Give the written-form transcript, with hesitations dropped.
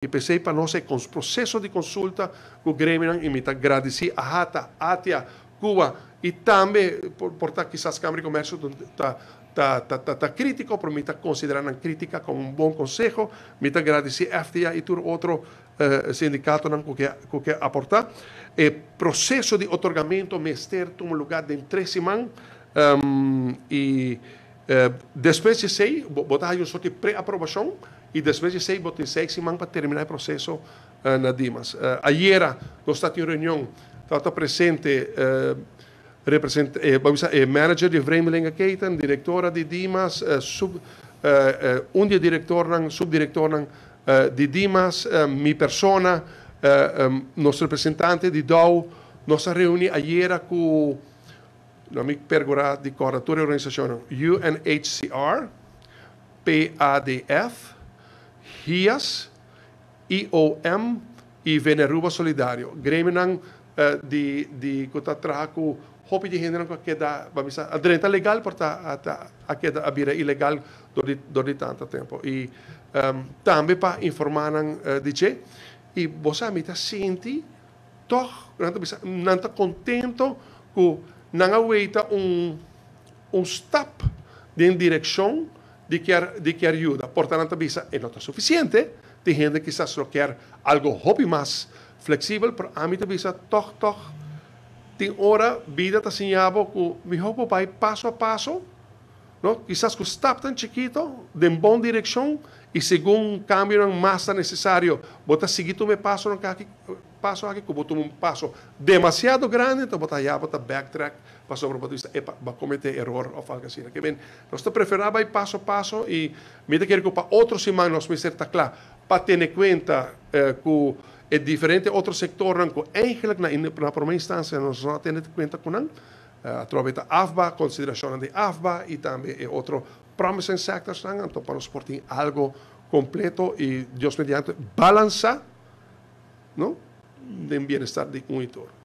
E pensei para nós com o processo de consulta com o Grêmio e me agradecer a Hata, Atia, Cuba e também por quizás a Câmara de Comércio tá crítico, para mim considerar a crítica como um bom conselho, me agradecer a FTA e todo outro sindicato que aportar. O processo de otorgamento mester toma lugar em 3 semanas e depois de 6, botar aí um sorte de pré-aprovação e depois de 6, botar 6 semanas para terminar o processo na Dimas. Ayer, nós estávamos em reunião, estava presente manager de Vreemdelinge Keten, diretora de Dimas, diretor, subdiretor de Dimas, minha persona, nosso representante de DAO, nossa reunião ayer com não me perguntar de coordenadora de organização UNHCR, PADF, HIAS, IOM e Veneruba Solidário. Grêmio de que está trazendo roupa de gênero que dá, vamos dizer, a direita legal porque a queda a ilegal durante tanto tempo. E também para informar de que e você me está sentindo não está contento com não aguenta step em direção de que ajuda. Portanto, não está suficiente. Tem gente que só quer algo hobby mais flexível, pero a mim bisa toch tem hora vida está ensinando que mi hobby vai passo a passo, não? Quizás com step tão chiquito, de boa direção e segundo cambio mais necessário, bota seguir tu me passo aqui, que botar um passo demasiado grande, então bota já bota backtrack, passou para o vai cometer erro ou algo assim. Que bem, nós preferimos ir passo a passo e me quero que para outros semanas nós me certa claro para ter em conta que é diferente outro setor que eigenlijk na primeira instância nós não temos em conta com através da AFBA, consideração de AFBA e também outro promising sectors então para nós portar algo completo e Deus mediante balança, não, de bem-estar de um e todo.